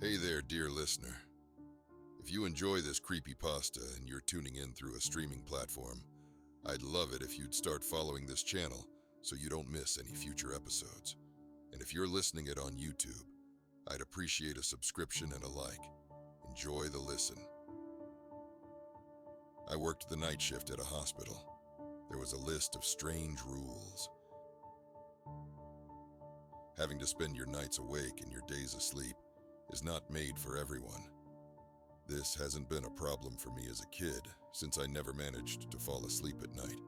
Hey there, dear listener. If you enjoy this creepypasta and you're tuning in through a streaming platform, I'd love it if you'd start following this channel so you don't miss any future episodes. And if you're listening it on YouTube, I'd appreciate a subscription and a like. Enjoy the listen. I worked the night shift at a hospital. There was a list of strange rules. Having to spend your nights awake and your days asleep is not made for everyone. This hasn't been a problem for me as a kid, since I never managed to fall asleep at night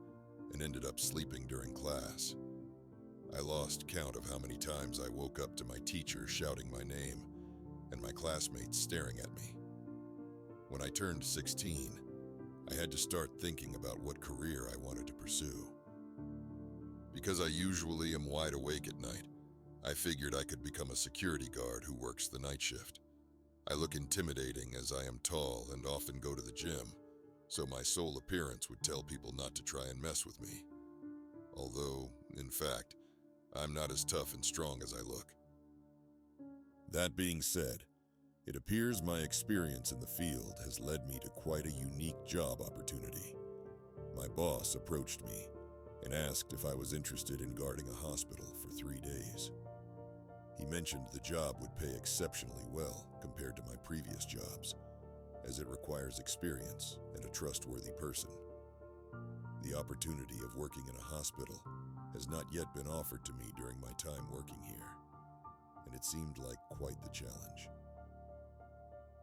and ended up sleeping during class. I lost count of how many times I woke up to my teacher shouting my name and my classmates staring at me. When I turned 16, I had to start thinking about what career I wanted to pursue. Because I usually am wide awake at night, I figured I could become a security guard who works the night shift. I look intimidating as I am tall and often go to the gym, so my sole appearance would tell people not to try and mess with me. Although, in fact, I'm not as tough and strong as I look. That being said, it appears my experience in the field has led me to quite a unique job opportunity. My boss approached me and asked if I was interested in guarding a hospital for 3 days. He mentioned the job would pay exceptionally well compared to my previous jobs, as it requires experience and a trustworthy person. The opportunity of working in a hospital has not yet been offered to me during my time working here, and it seemed like quite the challenge.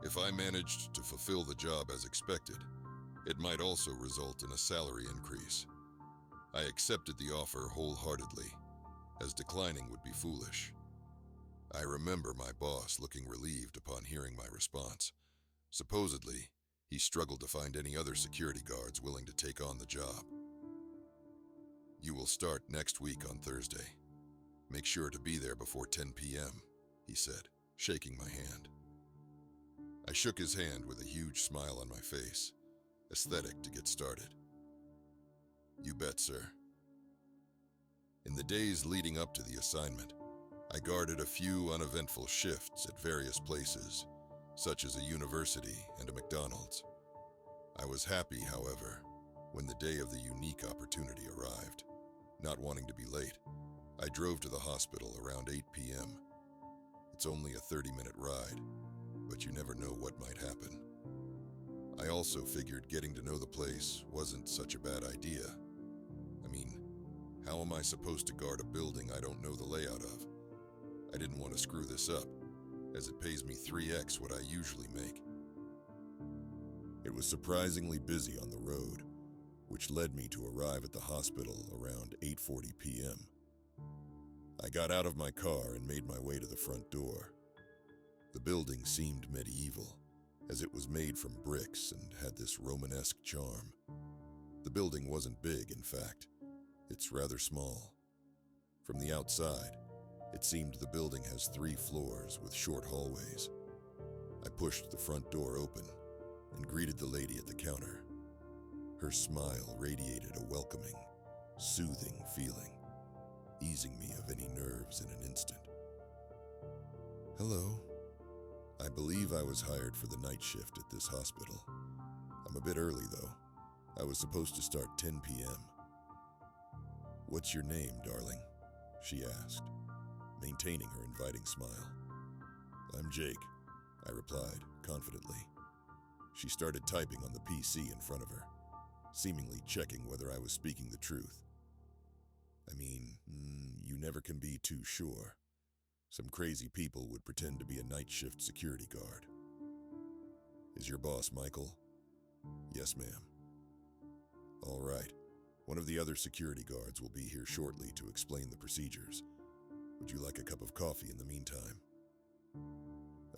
If I managed to fulfill the job as expected, it might also result in a salary increase. I accepted the offer wholeheartedly, as declining would be foolish. I remember my boss looking relieved upon hearing my response. Supposedly, he struggled to find any other security guards willing to take on the job. You will start next week on Thursday. Make sure to be there before 10 p.m., he said, shaking my hand. I shook his hand with a huge smile on my face, aesthetic to get started. You bet, sir. In the days leading up to the assignment, I guarded a few uneventful shifts at various places, such as a university and a McDonald's. I was happy, however, when the day of the unique opportunity arrived. Not wanting to be late, I drove to the hospital around 8 p.m. It's only a 30-minute ride, but you never know what might happen. I also figured getting to know the place wasn't such a bad idea. I mean, how am I supposed to guard a building I don't know the layout of? I didn't want to screw this up, as it pays me 3x what I usually make. It was surprisingly busy on the road, which led me to arrive at the hospital around 8:40 p.m. I got out of my car and made my way to the front door. The building seemed medieval, as it was made from bricks and had this Romanesque charm. The building wasn't big, in fact. It's rather small. From the outside, it seemed the building has 3 floors with short hallways. I pushed the front door open and greeted the lady at the counter. Her smile radiated a welcoming, soothing feeling, easing me of any nerves in an instant. Hello. I believe I was hired for the night shift at this hospital. I'm a bit early, though. I was supposed to start 10 p.m. What's your name, darling? She asked, maintaining her inviting smile. I'm Jake, I replied confidently. She started typing on the PC in front of her, seemingly checking whether I was speaking the truth. I mean, you never can be too sure. Some crazy people would pretend to be a night shift security guard. Is your boss Michael? Yes, ma'am. All right. One of the other security guards will be here shortly to explain the procedures. Would you like a cup of coffee in the meantime?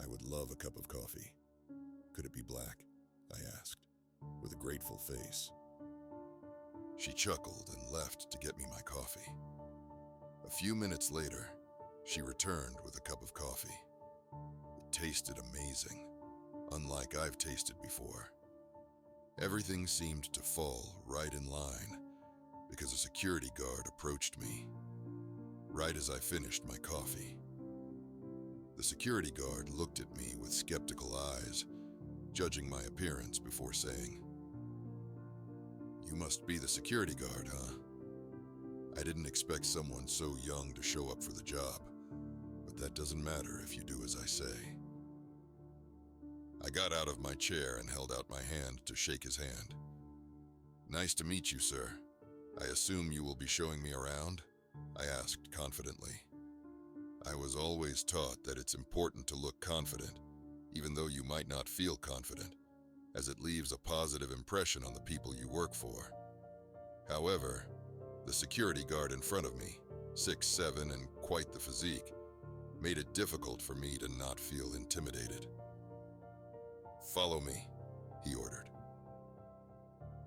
I would love a cup of coffee. Could it be black? I asked, with a grateful face. She chuckled and left to get me my coffee. A few minutes later, she returned with a cup of coffee. It tasted amazing, unlike I've tasted before. Everything seemed to fall right in line because a security guard approached me right as I finished my coffee. The security guard looked at me with skeptical eyes, judging my appearance before saying, "You must be the security guard, huh?" I didn't expect someone so young to show up for the job, but that doesn't matter if you do as I say. I got out of my chair and held out my hand to shake his hand. "Nice to meet you, sir. I assume you will be showing me around?" I asked confidently. I was always taught that it's important to look confident, even though you might not feel confident, as it leaves a positive impression on the people you work for. However, the security guard in front of me, 6'7" and quite the physique, made it difficult for me to not feel intimidated. "Follow me," he ordered.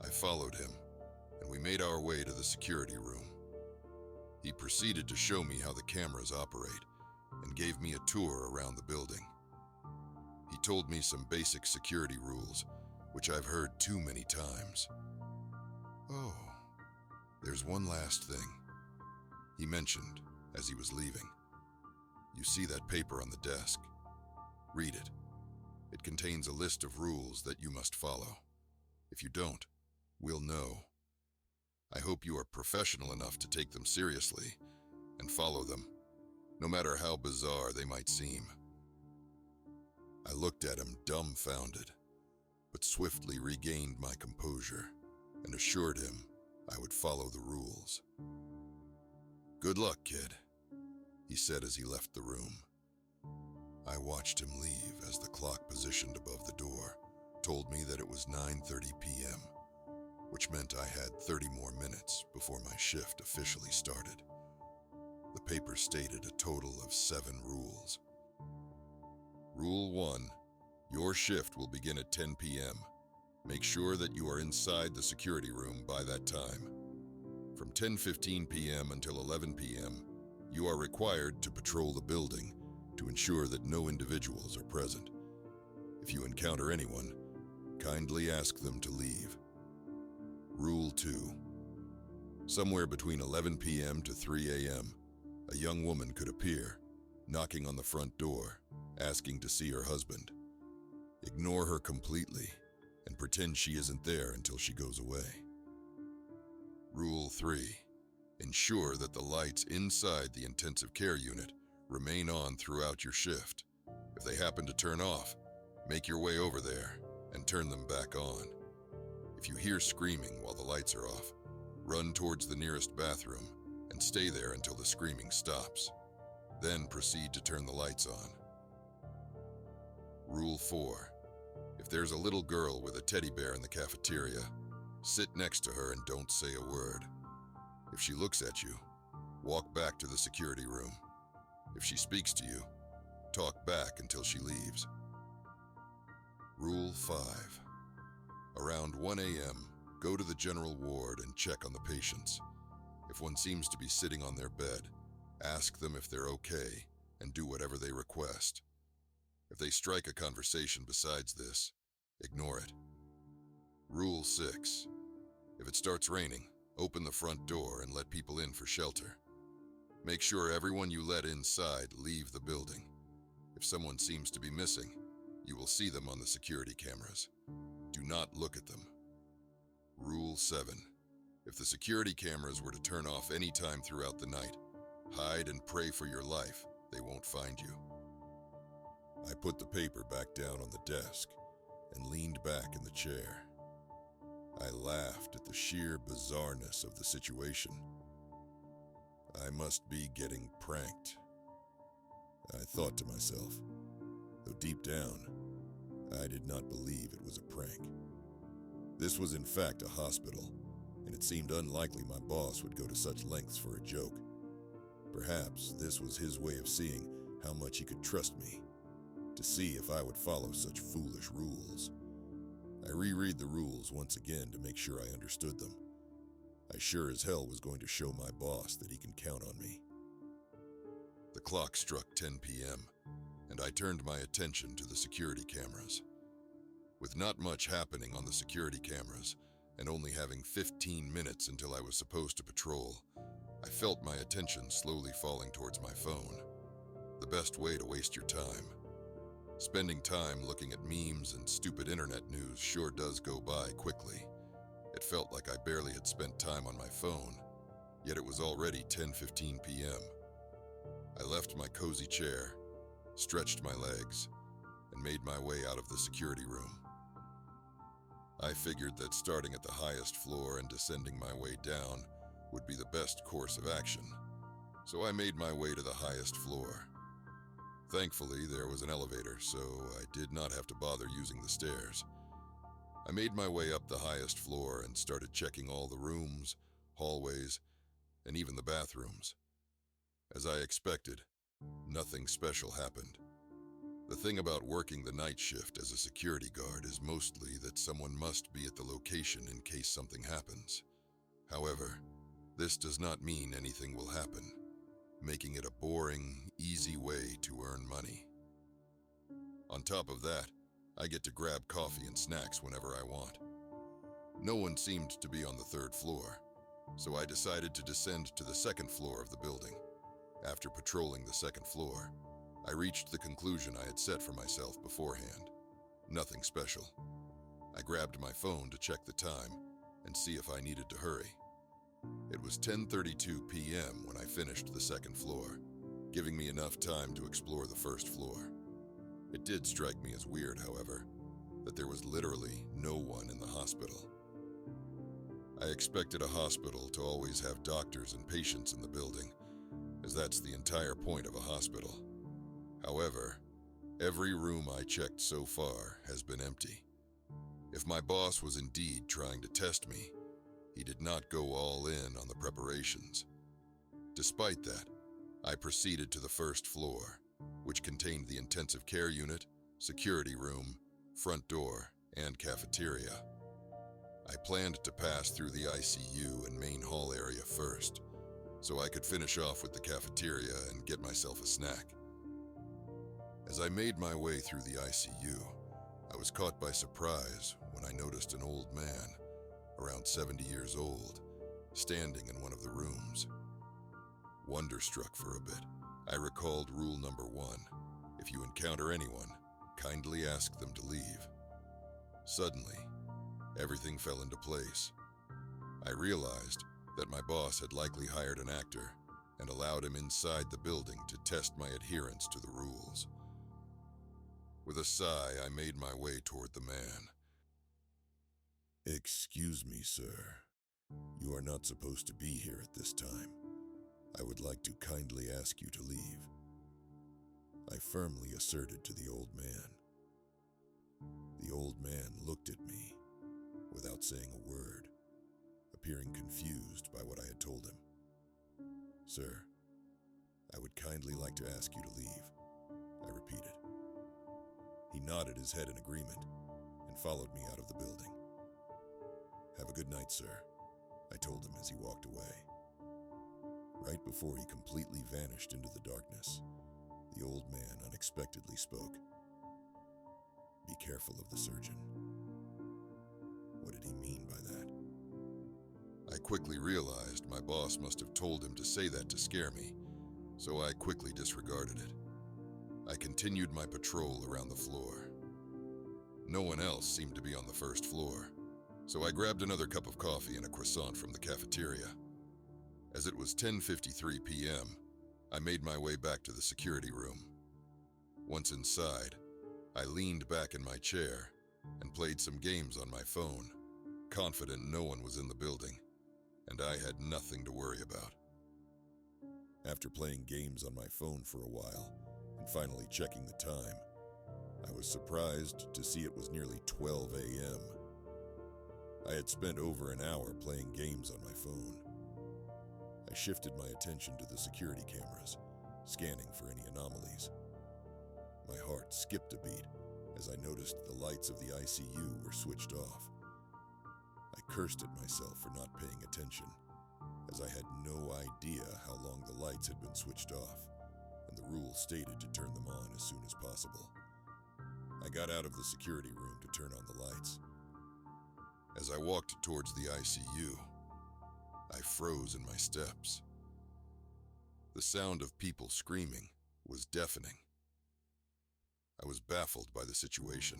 I followed him, and we made our way to the security room. He proceeded to show me how the cameras operate and gave me a tour around the building. He told me some basic security rules, which I've heard too many times. "Oh, there's one last thing," he mentioned as he was leaving. "You see that paper on the desk? Read it. It contains a list of rules that you must follow. If you don't, we'll know. I hope you are professional enough to take them seriously and follow them, no matter how bizarre they might seem." I looked at him dumbfounded, but swiftly regained my composure and assured him I would follow the rules. "Good luck, kid," he said as he left the room. I watched him leave as the clock positioned above the door told me that it was 9:30 p.m., which meant I had 30 more minutes before my shift officially started. The paper stated a total of 7 rules. Rule 1. Your shift will begin at 10 p.m. Make sure that you are inside the security room by that time. From 10:15 p.m. until 11 p.m., you are required to patrol the building to ensure that no individuals are present. If you encounter anyone, kindly ask them to leave. Rule 2. Somewhere between 11 p.m. to 3 a.m., a young woman could appear, knocking on the front door, asking to see her husband. Ignore her completely and pretend she isn't there until she goes away. Rule 3. Ensure that the lights inside the intensive care unit remain on throughout your shift. If they happen to turn off, make your way over there and turn them back on. If you hear screaming while the lights are off, run towards the nearest bathroom and stay there until the screaming stops. Then proceed to turn the lights on. Rule 4. If there's a little girl with a teddy bear in the cafeteria, sit next to her and don't say a word. If she looks at you, walk back to the security room. If she speaks to you, talk back until she leaves. Rule 5. Around 1 a.m., go to the general ward and check on the patients. If one seems to be sitting on their bed, ask them if they're okay and do whatever they request. If they strike a conversation besides this, ignore it. Rule 6. If it starts raining, open the front door and let people in for shelter. Make sure everyone you let inside leave the building. If someone seems to be missing, you will see them on the security cameras. Do not look at them. Rule 7. If the security cameras were to turn off any time throughout the night, hide and pray for your life. They won't find you. I put the paper back down on the desk and leaned back in the chair. I laughed at the sheer bizarreness of the situation. I must be getting pranked, I thought to myself, though deep down, I did not believe it was a prank. This was in fact a hospital, and it seemed unlikely my boss would go to such lengths for a joke. Perhaps this was his way of seeing how much he could trust me, to see if I would follow such foolish rules. I reread the rules once again to make sure I understood them. I sure as hell was going to show my boss that he can count on me. The clock struck 10 p.m., and I turned my attention to the security cameras. With not much happening on the security cameras, and only having 15 minutes until I was supposed to patrol, I felt my attention slowly falling towards my phone. the best way to waste your time. Spending time looking at memes and stupid internet news sure does go by quickly. It felt like I barely had spent time on my phone, yet it was already 10:15 p.m. I left my cozy chair, stretched my legs, and made my way out of the security room. I figured that starting at the highest floor and descending my way down would be the best course of action, so I made my way to the highest floor. Thankfully, there was an elevator, so I did not have to bother using the stairs. I made my way up the highest floor and started checking all the rooms, hallways, and even the bathrooms. As I expected, nothing special happened. The thing about working the night shift as a security guard is mostly that someone must be at the location in case something happens. However, this does not mean anything will happen, making it a boring, easy way to earn money. On top of that, I get to grab coffee and snacks whenever I want. No one seemed to be on the third floor, so I decided to descend to the second floor of the building. After patrolling the second floor, I reached the conclusion I had set for myself beforehand. Nothing special. I grabbed my phone to check the time and see if I needed to hurry. It was 10:32 p.m. when I finished the second floor, giving me enough time to explore the first floor. It did strike me as weird, however, that there was literally no one in the hospital. I expected a hospital to always have doctors and patients in the building, as that's the entire point of a hospital. However, every room I checked so far has been empty. If my boss was indeed trying to test me, he did not go all in on the preparations. Despite that, I proceeded to the first floor, which contained the intensive care unit, security room, front door, and cafeteria. I planned to pass through the ICU and main hall area first, so I could finish off with the cafeteria and get myself a snack. As I made my way through the ICU, I was caught by surprise when I noticed an old man, around 70 years old, standing in one of the rooms. Wonderstruck for a bit, I recalled rule number 1. If you encounter anyone, kindly ask them to leave. Suddenly, everything fell into place. I realized that my boss had likely hired an actor and allowed him inside the building to test my adherence to the rules. With a sigh, I made my way toward the man. "Excuse me, sir. You are not supposed to be here at this time. I would like to kindly ask you to leave," I firmly asserted to the old man. The old man looked at me without saying a word, appearing confused by what I had told him. "Sir, I would kindly like to ask you to leave," I repeated. He nodded his head in agreement and followed me out of the building. "Have a good night, sir," I told him as he walked away. Right before he completely vanished into the darkness, the old man unexpectedly spoke. "Be careful of the surgeon." What did he mean by that? I quickly realized my boss must have told him to say that to scare me, so I quickly disregarded it. I continued my patrol around the floor. No one else seemed to be on the first floor, so I grabbed another cup of coffee and a croissant from the cafeteria. As it was 10:53 p.m., I made my way back to the security room. Once inside, I leaned back in my chair and played some games on my phone, confident no one was in the building, and I had nothing to worry about. After playing games on my phone for a while, and finally checking the time, I was surprised to see it was nearly 12 a.m. I had spent over an hour playing games on my phone. I shifted my attention to the security cameras, scanning for any anomalies. My heart skipped a beat as I noticed the lights of the ICU were switched off. I cursed at myself for not paying attention, as I had no idea how long the lights had been switched off, and the rule stated to turn them on as soon as possible. I got out of the security room to turn on the lights. As I walked towards the ICU, I froze in my steps. The sound of people screaming was deafening. I was baffled by the situation,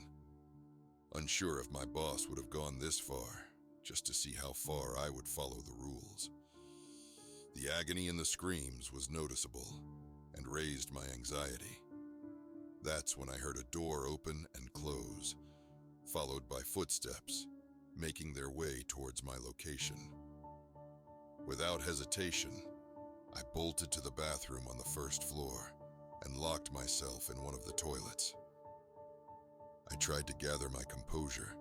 unsure if my boss would have gone this far, just to see how far I would follow the rules. The agony in the screams was noticeable and raised my anxiety. That's when I heard a door open and close, followed by footsteps, making their way towards my location. Without hesitation, I bolted to the bathroom on the first floor and locked myself in one of the toilets. I tried to gather my composure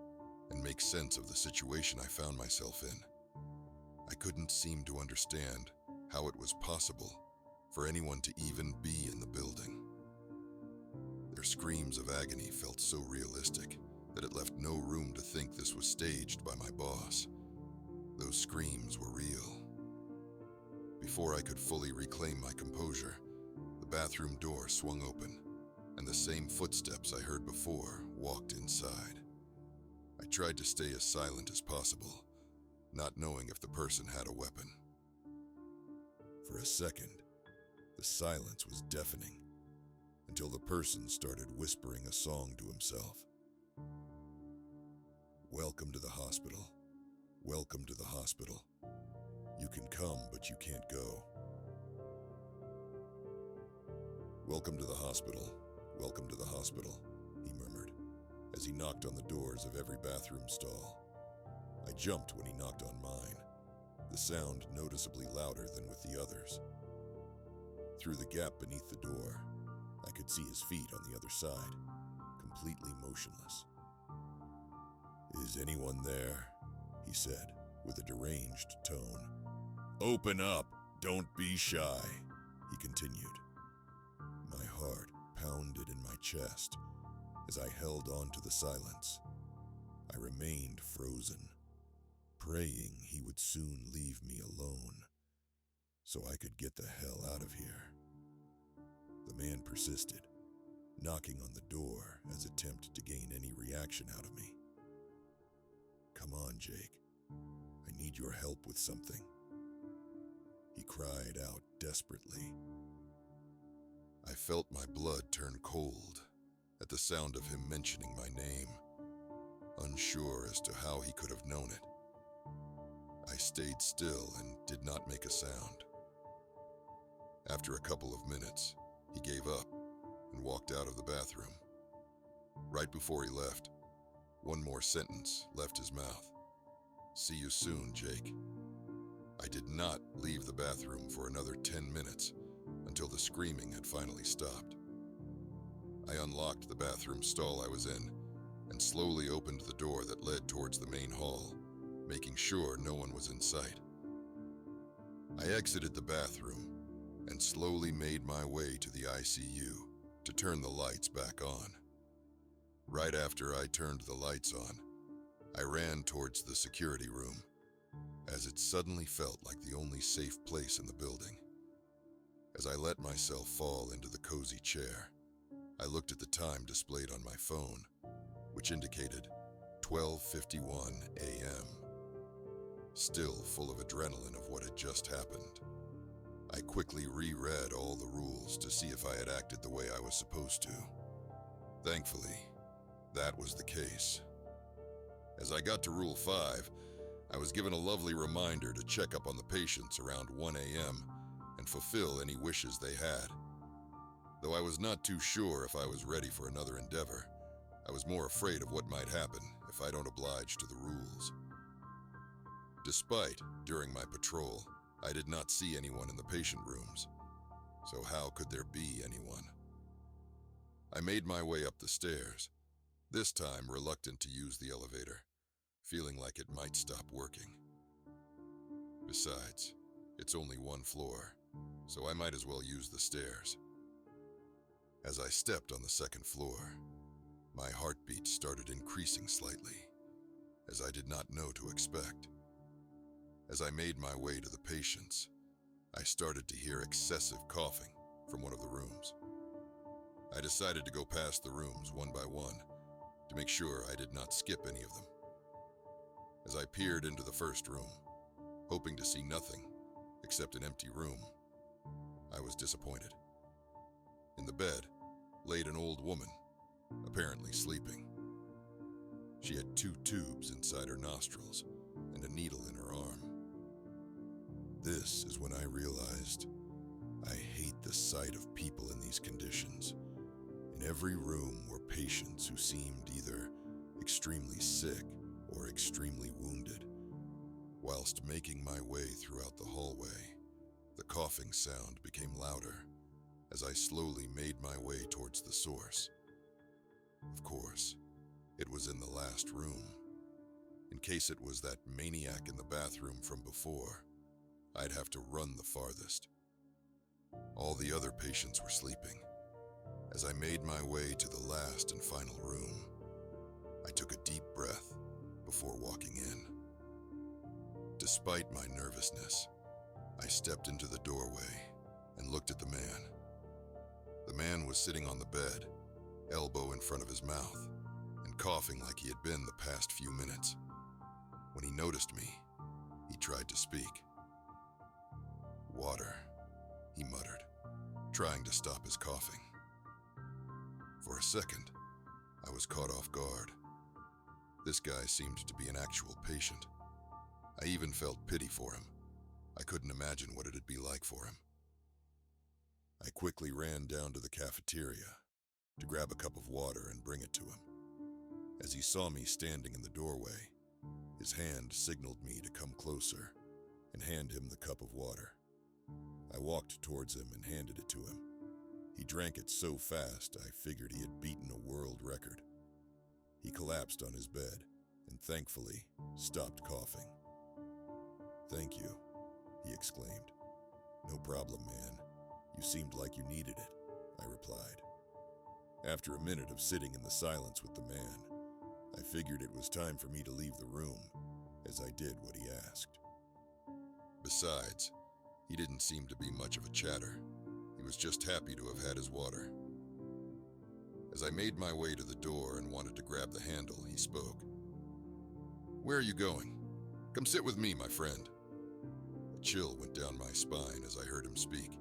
and make sense of the situation I found myself in. I couldn't seem to understand how it was possible for anyone to even be in the building. Their screams of agony felt so realistic that it left no room to think this was staged by my boss. Those screams were real. Before I could fully reclaim my composure, the bathroom door swung open, and the same footsteps I heard before walked inside. I tried to stay as silent as possible, not knowing if the person had a weapon. For a second, the silence was deafening, until the person started whispering a song to himself. "Welcome to the hospital. Welcome to the hospital. You can come, but you can't go. Welcome to the hospital. Welcome to the hospital," he murmured, as he knocked on the doors of every bathroom stall. I jumped when he knocked on mine, the sound noticeably louder than with the others. Through the gap beneath the door, I could see his feet on the other side, completely motionless. "Is anyone there?" he said, with a deranged tone. "Open up! Don't be shy," he continued. My heart pounded in my chest as I held on to the silence. I remained frozen, praying he would soon leave me alone so I could get the hell out of here. The man persisted, knocking on the door as attempt to gain any reaction out of me. "Come on, Jake. I need your help with something," he cried out desperately. I felt my blood turn cold at the sound of him mentioning my name, unsure as to how he could have known it. I stayed still and did not make a sound. After a couple of minutes, he gave up and walked out of the bathroom. Right before he left, one more sentence left his mouth. "See you soon, Jake." I did not leave the bathroom for another 10 minutes until the screaming had finally stopped. I unlocked the bathroom stall I was in and slowly opened the door that led towards the main hall, making sure no one was in sight. I exited the bathroom and slowly made my way to the ICU to turn the lights back on. Right after I turned the lights on, I ran towards the security room, as it suddenly felt like the only safe place in the building. As I let myself fall into the cozy chair, I looked at the time displayed on my phone, which indicated 12:51 a.m. Still full of adrenaline of what had just happened, I quickly reread all the rules to see if I had acted the way I was supposed to. Thankfully, that was the case. As I got to Rule 5, I was given a lovely reminder to check up on the patients around 1 a.m. and fulfill any wishes they had. Though I was not too sure if I was ready for another endeavor, I was more afraid of what might happen if I don't oblige to the rules. Despite, during my patrol, I did not see anyone in the patient rooms, so how could there be anyone? I made my way up the stairs, this time reluctant to use the elevator, feeling like it might stop working. Besides, it's only one floor, so I might as well use the stairs. As I stepped on the second floor, my heartbeat started increasing slightly, as I did not know to expect. As I made my way to the patients, I started to hear excessive coughing from one of the rooms. I decided to go past the rooms one by one to make sure I did not skip any of them. As I peered into the first room, hoping to see nothing except an empty room, I was disappointed. In the bed laid an old woman, apparently sleeping. She had 2 tubes inside her nostrils and a needle in her arm. This is when I realized I hate the sight of people in these conditions. In every room were patients who seemed either extremely sick or extremely wounded. Whilst making my way throughout the hallway, the coughing sound became louder as I slowly made my way towards the source. Of course, it was in the last room. In case it was that maniac in the bathroom from before, I'd have to run the farthest. All the other patients were sleeping. As I made my way to the last and final room, I took a deep breath before walking in. Despite my nervousness, I stepped into the doorway and looked at the man. The man was sitting on the bed, elbow in front of his mouth, and coughing like he had been the past few minutes. When he noticed me, he tried to speak. "Water," he muttered, trying to stop his coughing. For a second, I was caught off guard. This guy seemed to be an actual patient. I even felt pity for him. I couldn't imagine what it'd be like for him. I quickly ran down to the cafeteria to grab a cup of water and bring it to him. As he saw me standing in the doorway, his hand signaled me to come closer and hand him the cup of water. I walked towards him and handed it to him. He drank it so fast I figured he had beaten a world record. He collapsed on his bed and thankfully stopped coughing. "Thank you," he exclaimed. "No problem, man. You seemed like you needed it," I replied. After a minute of sitting in the silence with the man, I figured it was time for me to leave the room, as I did what he asked. Besides, he didn't seem to be much of a chatter. He was just happy to have had his water. As I made my way to the door and wanted to grab the handle, he spoke. "Where are you going? Come sit with me, my friend." A chill went down my spine as I heard him speak.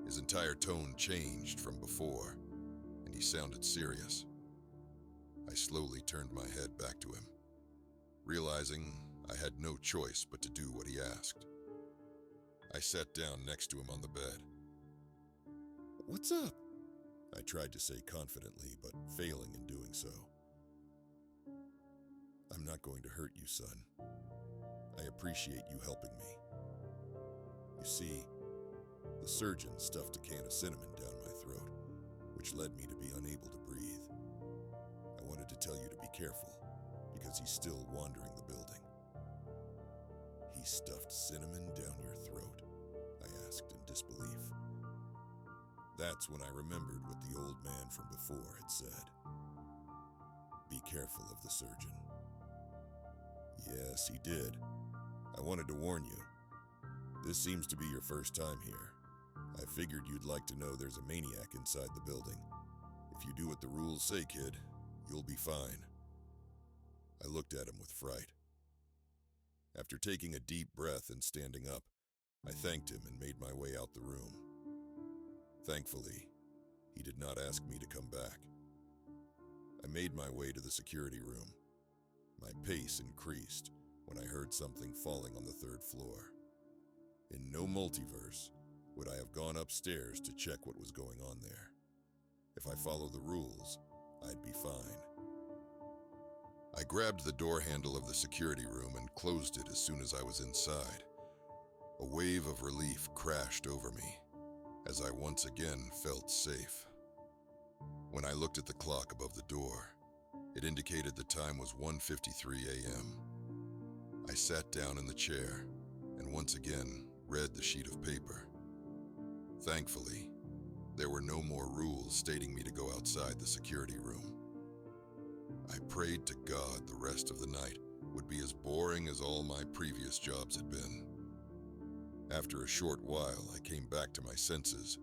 His entire tone changed from before, and he sounded serious. I slowly turned my head back to him, realizing I had no choice but to do what he asked. I sat down next to him on the bed. "What's up?" I tried to say confidently, but failing in doing so. "I'm not going to hurt you, son. I appreciate you helping me. You see, the surgeon stuffed a can of cinnamon down my throat, which led me to be unable to breathe. I wanted to tell you to be careful, because he's still wandering the building." "He stuffed cinnamon down your throat?" I asked in disbelief. That's when I remembered what the old man from before had said. "Be careful of the surgeon." "Yes, he did. I wanted to warn you. This seems to be your first time here. I figured you'd like to know there's a maniac inside the building. If you do what the rules say, kid, you'll be fine." I looked at him with fright. After taking a deep breath and standing up, I thanked him and made my way out the room. Thankfully, he did not ask me to come back. I made my way to the security room. My pace increased when I heard something falling on the 3rd floor. In no multiverse would I have gone upstairs to check what was going on there. If I followed the rules, I'd be fine. I grabbed the door handle of the security room and closed it as soon as I was inside. A wave of relief crashed over me, as I once again felt safe. When I looked at the clock above the door, it indicated the time was 1:53 a.m. I sat down in the chair and once again read the sheet of paper. Thankfully, there were no more rules stating me to go outside the security room. I prayed to God the rest of the night would be as boring as all my previous jobs had been. After a short while, I came back to my senses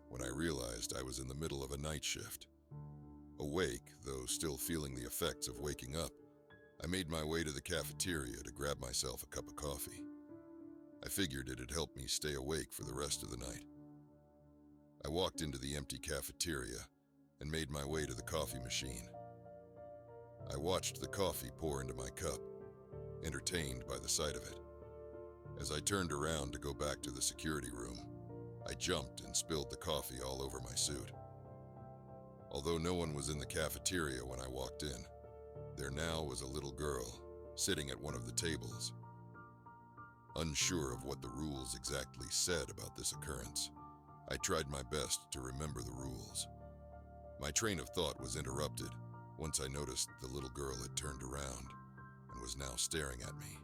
when I realized I was in the middle of a night shift. Awake, though still feeling the effects of waking up, I made my way to the cafeteria to grab myself a cup of coffee. I figured it'd help me stay awake for the rest of the night. I walked into the empty cafeteria and made my way to the coffee machine. I watched the coffee pour into my cup, entertained by the sight of it. As I turned around to go back to the security room, I jumped and spilled the coffee all over my suit. Although no one was in the cafeteria when I walked in, there now was a little girl sitting at one of the tables. Unsure of what the rules exactly said about this occurrence, I tried my best to remember the rules. My train of thought was interrupted once I noticed the little girl had turned around and was now staring at me.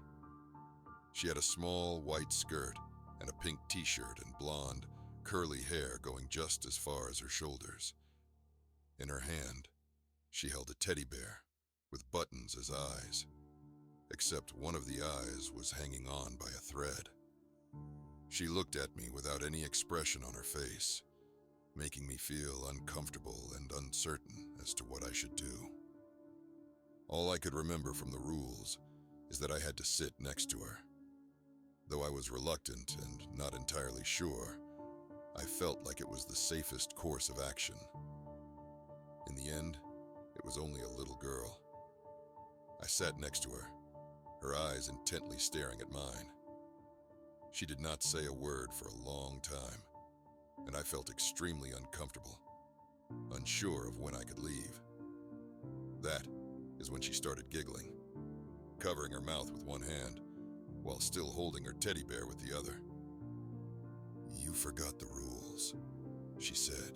She had a small white skirt and a pink t-shirt and blonde, curly hair going just as far as her shoulders. In her hand, she held a teddy bear with buttons as eyes, except one of the eyes was hanging on by a thread. She looked at me without any expression on her face, making me feel uncomfortable and uncertain as to what I should do. All I could remember from the rules is that I had to sit next to her. Though I was reluctant and not entirely sure, I felt like it was the safest course of action. In the end, it was only a little girl. I sat next to her, her eyes intently staring at mine. She did not say a word for a long time, and I felt extremely uncomfortable, unsure of when I could leave. That is when she started giggling, covering her mouth with one hand, while still holding her teddy bear with the other. "You forgot the rules," she said,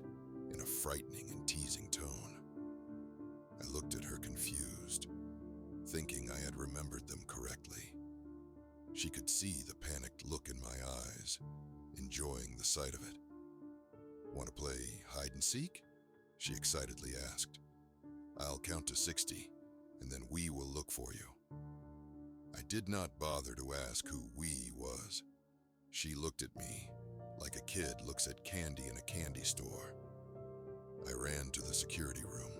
in a frightening and teasing tone. I looked at her confused, thinking I had remembered them correctly. She could see the panicked look in my eyes, enjoying the sight of it. "Want to play hide and seek?" she excitedly asked. "I'll count to 60, and then we will look for you." I did not bother to ask who "we" was. She looked at me like a kid looks at candy in a candy store. I ran to the security room,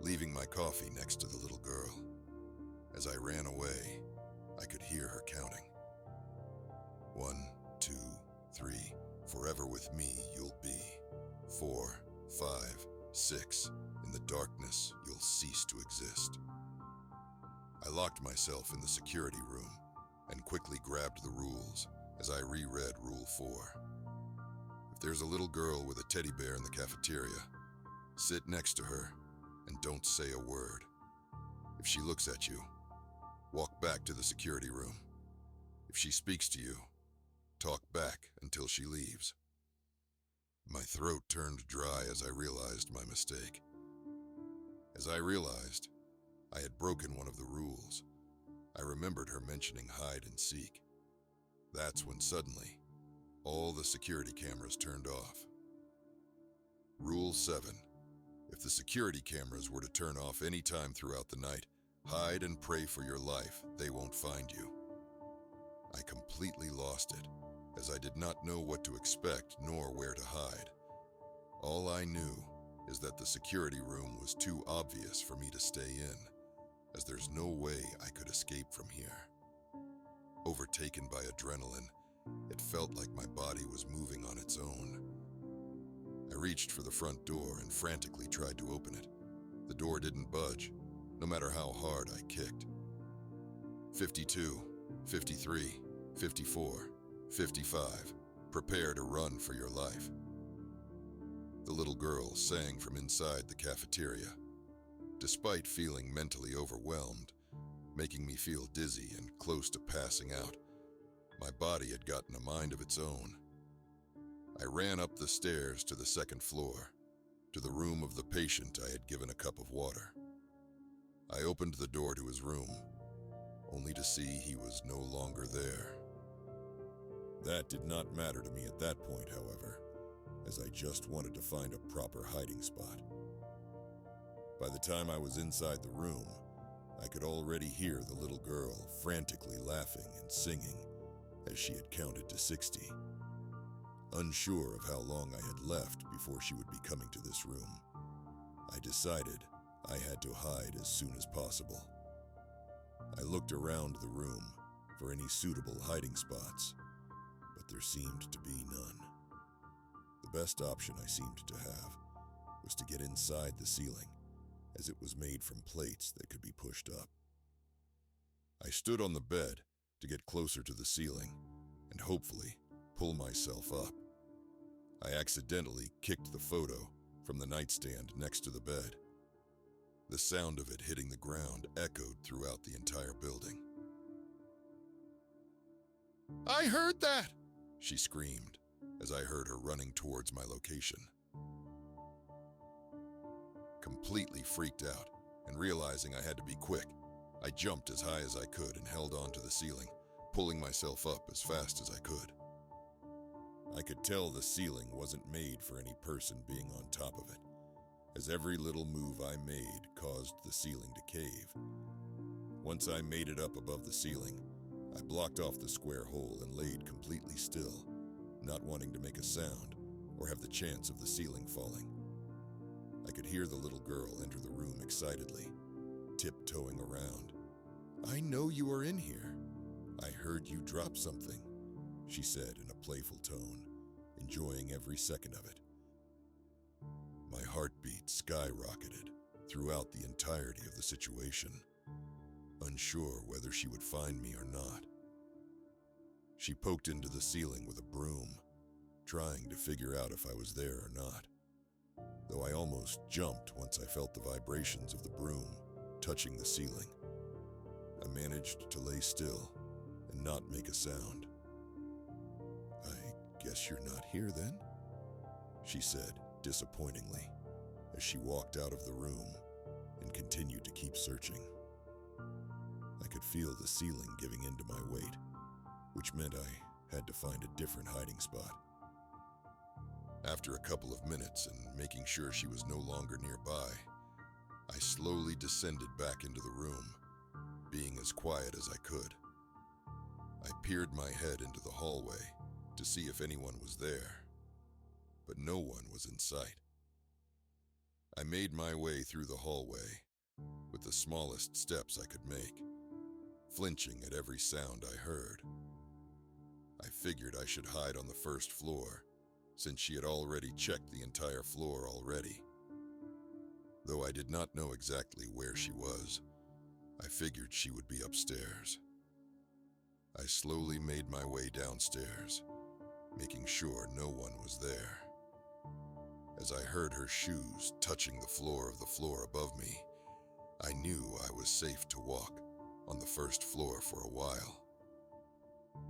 leaving my coffee next to the little girl. As I ran away, I could hear her counting. 1, 2, 3, forever with me you'll be. 4, 5, 6, in the darkness you'll cease to exist. I locked myself in the security room and quickly grabbed the rules as I reread Rule 4. If there's a little girl with a teddy bear in the cafeteria, sit next to her and don't say a word. If she looks at you, walk back to the security room. If she speaks to you, talk back until she leaves. My throat turned dry as I realized my mistake. As I realized I had broken one of the rules, I remembered her mentioning hide and seek. That's when suddenly, all the security cameras turned off. Rule 7. If the security cameras were to turn off any time throughout the night, hide and pray for your life, they won't find you. I completely lost it, as I did not know what to expect nor where to hide. All I knew is that the security room was too obvious for me to stay in, as there's no way I could escape from here. Overtaken by adrenaline, it felt like my body was moving on its own. I reached for the front door and frantically tried to open it. The door didn't budge, no matter how hard I kicked. 52, 53, 54, 55, prepare to run for your life. The little girl sang from inside the cafeteria. Despite feeling mentally overwhelmed, making me feel dizzy and close to passing out, my body had gotten a mind of its own. I ran up the stairs to the second floor, to the room of the patient I had given a cup of water. I opened the door to his room, only to see he was no longer there. That did not matter to me at that point, however, as I just wanted to find a proper hiding spot. By the time I was inside the room, I could already hear the little girl frantically laughing and singing as she had counted to 60. Unsure of how long I had left before she would be coming to this room, I decided I had to hide as soon as possible. I looked around the room for any suitable hiding spots, but there seemed to be none. The best option I seemed to have was to get inside the ceiling, as it was made from plates that could be pushed up. I stood on the bed to get closer to the ceiling and hopefully pull myself up. I accidentally kicked the photo from the nightstand next to the bed. The sound of it hitting the ground echoed throughout the entire building. "I heard that!" she screamed as I heard her running towards my location. Completely freaked out and realizing I had to be quick, I jumped as high as I could and held onto the ceiling, pulling myself up as fast as I could. I could tell the ceiling wasn't made for any person being on top of it, as every little move I made caused the ceiling to cave. Once I made it up above the ceiling, I blocked off the square hole and laid completely still, not wanting to make a sound or have the chance of the ceiling falling. I could hear the little girl enter the room excitedly, tiptoeing around. "I know you are in here. I heard you drop something," she said in a playful tone, enjoying every second of it. My heartbeat skyrocketed throughout the entirety of the situation, unsure whether she would find me or not. She poked into the ceiling with a broom, trying to figure out if I was there or not, though I almost jumped once I felt the vibrations of the broom touching the ceiling. I managed to lay still and not make a sound. "I guess you're not here then?" she said disappointingly as she walked out of the room and continued to keep searching. I could feel the ceiling giving in to my weight, which meant I had to find a different hiding spot. After a couple of minutes and making sure she was no longer nearby, I slowly descended back into the room, being as quiet as I could. I peered my head into the hallway to see if anyone was there, but no one was in sight. I made my way through the hallway with the smallest steps I could make, flinching at every sound I heard. I figured I should hide on the first floor, since she had already checked the entire floor already. Though I did not know exactly where she was, I figured she would be upstairs. I slowly made my way downstairs, making sure no one was there. As I heard her shoes touching the floor of the floor above me, I knew I was safe to walk on the first floor for a while.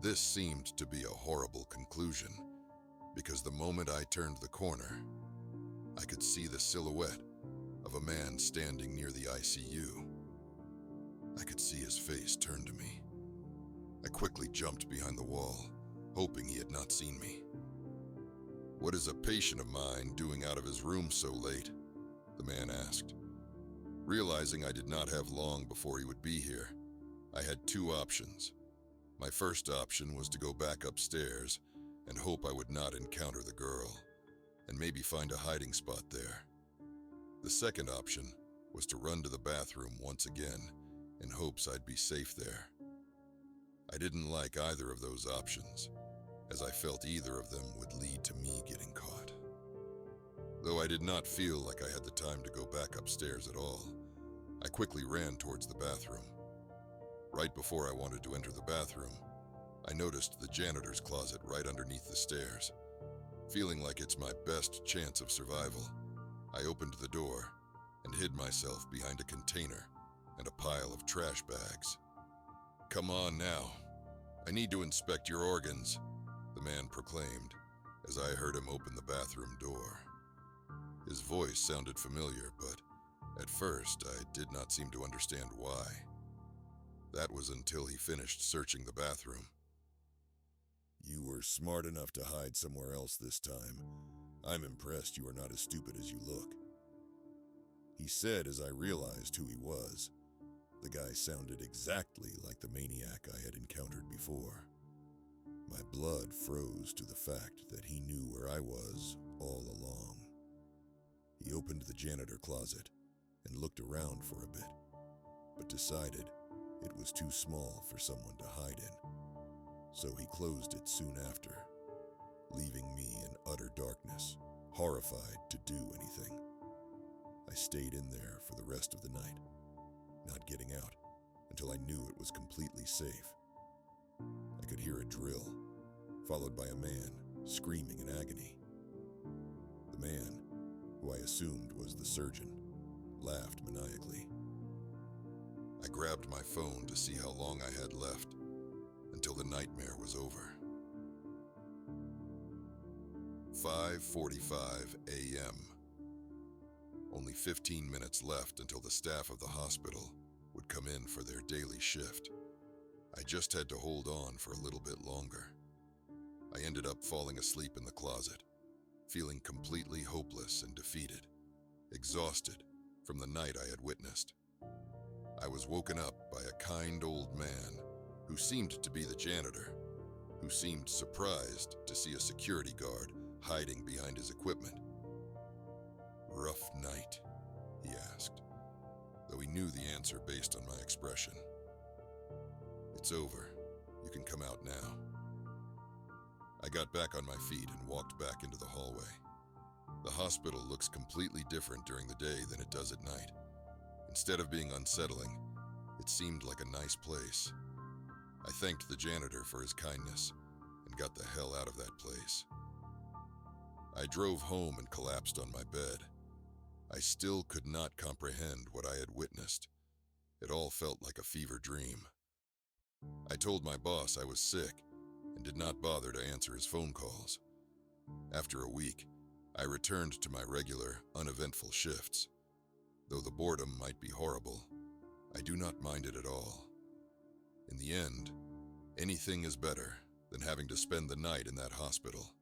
This seemed to be a horrible conclusion, because the moment I turned the corner, I could see the silhouette of a man standing near the ICU. I could see his face turn to me. I quickly jumped behind the wall, hoping he had not seen me. "What is a patient of mine doing out of his room so late?" the man asked. Realizing I did not have long before he would be here, I had two options. My first option was to go back upstairs and hope I would not encounter the girl, and maybe find a hiding spot there. The second option was to run to the bathroom once again in hopes I'd be safe there. I didn't like either of those options, as I felt either of them would lead to me getting caught. Though I did not feel like I had the time to go back upstairs at all, I quickly ran towards the bathroom. Right before I wanted to enter the bathroom, I noticed the janitor's closet right underneath the stairs. Feeling like it's my best chance of survival, I opened the door and hid myself behind a container and a pile of trash bags. "Come on now. I need to inspect your organs," the man proclaimed as I heard him open the bathroom door. His voice sounded familiar, but at first I did not seem to understand why. That was until he finished searching the bathroom. "You were smart enough to hide somewhere else this time. I'm impressed you are not as stupid as you look," he said as I realized who he was. The guy sounded exactly like the maniac I had encountered before. My blood froze to the fact that he knew where I was all along. He opened the janitor closet and looked around for a bit, but decided it was too small for someone to hide in. So he closed it soon after, leaving me in utter darkness. horrified to do anything. I stayed in there for the rest of the night, not getting out until I knew it was completely safe. I could hear a drill, followed by a man screaming in agony. The man, who I assumed was the surgeon, laughed maniacally. I grabbed my phone to see how long I had left until the nightmare was over. 5:45 a.m. Only 15 minutes left until the staff of the hospital would come in for their daily shift. I just had to hold on for a little bit longer. I ended up falling asleep in the closet, feeling completely hopeless and defeated, exhausted from the night I had witnessed. I was woken up by a kind old man who seemed to be the janitor, who seemed surprised to see a security guard hiding behind his equipment. "Rough night?" he asked, though he knew the answer based on my expression. "It's over. You can come out now." I got back on my feet and walked back into the hallway. The hospital looks completely different during the day than it does at night. Instead of being unsettling, it seemed like a nice place. I thanked the janitor for his kindness and got the hell out of that place. I drove home and collapsed on my bed. I still could not comprehend what I had witnessed. It all felt like a fever dream. I told my boss I was sick and did not bother to answer his phone calls. After a week, I returned to my regular, uneventful shifts. Though the boredom might be horrible, I do not mind it at all. In the end, anything is better than having to spend the night in that hospital.